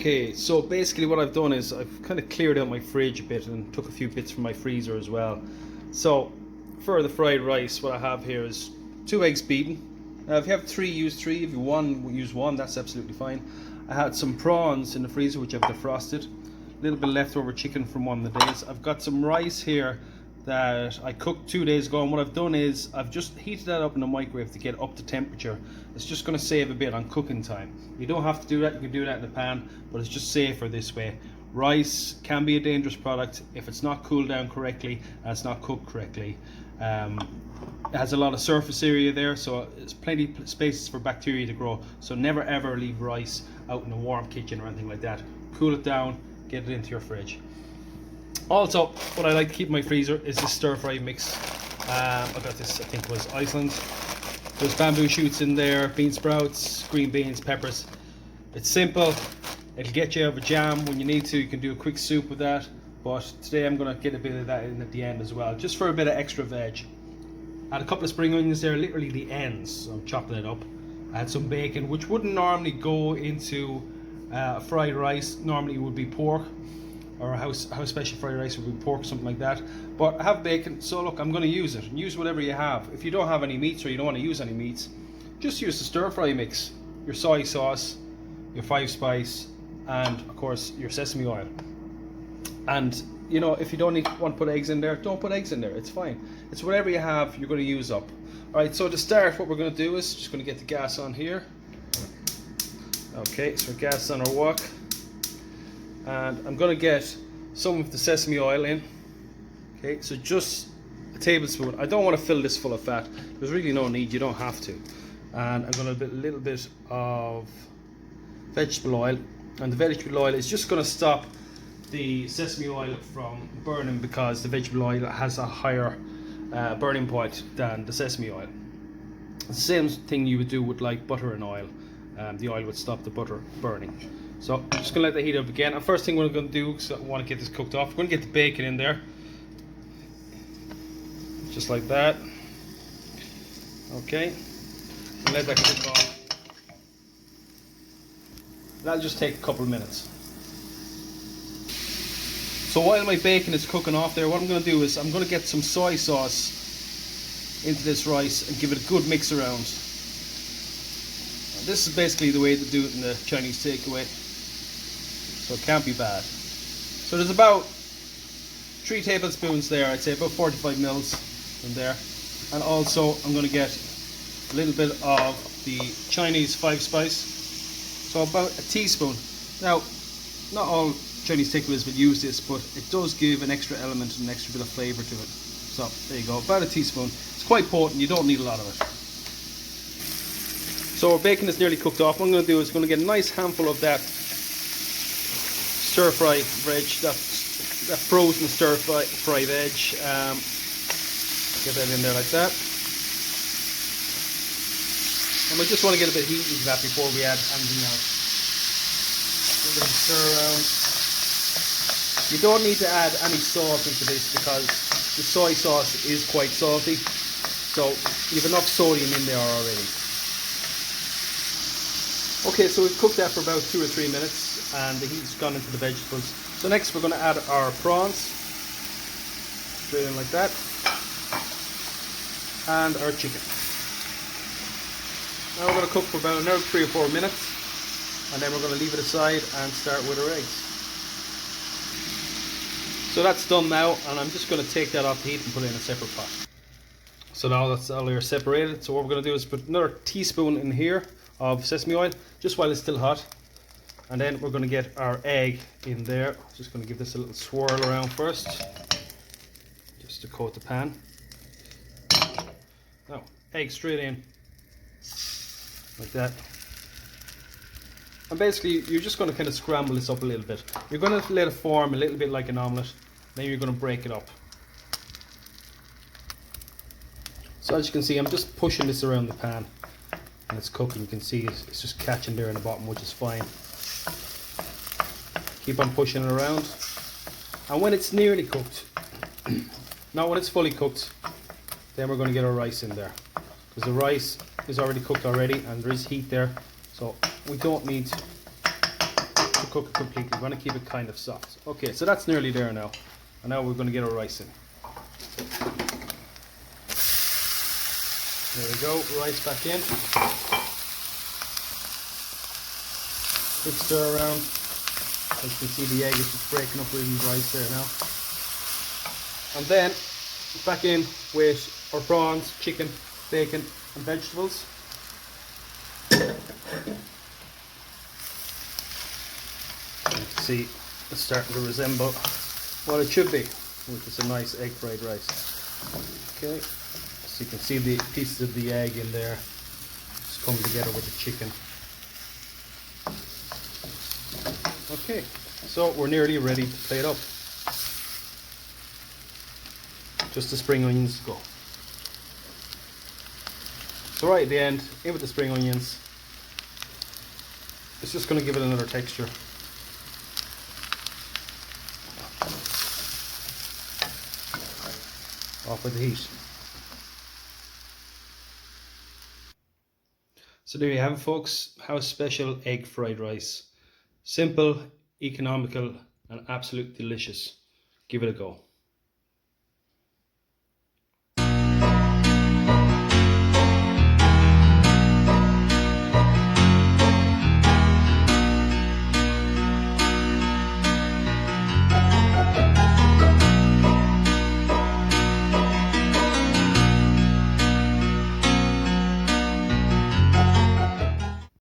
Okay, so basically what I've done is I've kind of cleared out my fridge a bit and took a few bits from my freezer as well. So for the fried rice, what I have here is 2 eggs beaten. If you have 3, use 3. If you use 1, that's absolutely fine. I had some prawns in the freezer which I've defrosted. A little bit of leftover chicken from one of the days. I've got some rice here that I cooked 2 days ago, and what I've done is I've just heated that up in the microwave to get up to temperature. It's just going to save a bit on cooking time. You don't have to do that, you can do that in the pan, but it's just safer this way. Rice can be a dangerous product if it's not cooled down correctly and it's not cooked correctly. It has a lot of surface area there, so there's plenty of spaces for bacteria to grow. So never ever leave rice out in a warm kitchen or anything like that. Cool it down, get it into your fridge. Also, what I like to keep in my freezer is this stir fry mix. I got this, I think it was Iceland. There's bamboo shoots in there, bean sprouts, green beans, peppers. It's simple. It'll get you out of a jam when you need to. You can do a quick soup with that. But today I'm going to get a bit of that in at the end as well, just for a bit of extra veg. I had a couple of spring onions there, literally the ends, so I'm chopping it up. I had some bacon, which wouldn't normally go into fried rice. Normally it would be pork, or how special fried rice would be pork, something like that. But I have bacon, so look, I'm going to use it. Use whatever you have. If you don't have any meats or you don't want to use any meats, just use the stir fry mix, your soy sauce, your 5 spice, and of course your sesame oil. And you know, if you don't want to put eggs in there, don't put eggs in there. It's fine. It's whatever you have, you're going to use up. Alright, so to start, what we're going to do is just going to get the gas on here. Okay, so gas on our wok. And I'm going to get some of the sesame oil in. Okay, so just a tablespoon. I don't want to fill this full of fat. There's really no need, you don't have to. And I'm going to put a little bit of vegetable oil. And the vegetable oil is just going to stop the sesame oil from burning, because the vegetable oil has a higher burning point than the sesame oil. The same thing you would do with like butter and oil. The oil would stop the butter burning. So I'm just going to let that heat up again. And first thing we're going to do, because I want to get this cooked off, we're going to get the bacon in there. Just like that. Okay. And let that cook off. That'll just take a couple of minutes. So while my bacon is cooking off there, what I'm going to do is I'm going to get some soy sauce into this rice and give it a good mix around. This is basically the way to do it in the Chinese takeaway, so it can't be bad. So there's about 3 tablespoons there, I'd say about 45 mils in there. And also I'm going to get a little bit of the Chinese 5 spice, so about a teaspoon. Now, not all Chinese takeaways will use this, but it does give an extra element and an extra bit of flavour to it. So there you go, about a teaspoon. It's quite potent, you don't need a lot of it. So our bacon is nearly cooked off. What I'm going to do is going to get a nice handful of that stir fry veg, that frozen stir fry veg. Get that in there like that. And we just want to get a bit of heat into that before we add anything else. A little bit of stir around. You don't need to add any salt into this because the soy sauce is quite salty, so you have enough sodium in there already. Okay, so we've cooked that for about 2 or 3 minutes and the heat's gone into the vegetables. So next we're going to add our prawns, straight in like that, and our chicken. Now we're going to cook for about another 3 or 4 minutes, and then we're going to leave it aside and start with our eggs. So that's done now, and I'm just going to take that off the heat and put it in a separate pot. So now that's all here separated. So what we're going to do is put another teaspoon in here of sesame oil, just while it's still hot. And then we're going to get our egg in there. Just going to give this a little swirl around first, just to coat the pan. Now, egg straight in, like that. And basically, you're just going to kind of scramble this up a little bit. You're going to let it form a little bit like an omelette. Then you're going to break it up. So as you can see, I'm just pushing this around the pan. And it's cooking. You can see it's just catching there in the bottom, which is fine. Keep on pushing it around. And when it's nearly cooked, not when it's fully cooked, then we're going to get our rice in there. Because the rice is already cooked already and there is heat there. So we don't need to cook it completely. We're going to keep it kind of soft. Okay, so that's nearly there now. And now we're going to get our rice in. There we go, rice back in. Quick stir around. As you can see, the egg is just breaking up with the rice there now. And then back in with our prawns, chicken, bacon and vegetables. You can see it's starting to resemble what it should be, which is a nice egg fried rice. Okay, so you can see the pieces of the egg in there just coming together with the chicken. Okay, so we're nearly ready to plate up. Just the spring onions to go. So right at the end, in with the spring onions. It's just going to give it another texture. Off with the heat. So there you have it, folks. House special egg fried rice. Simple, economical and absolutely delicious. Give it a go.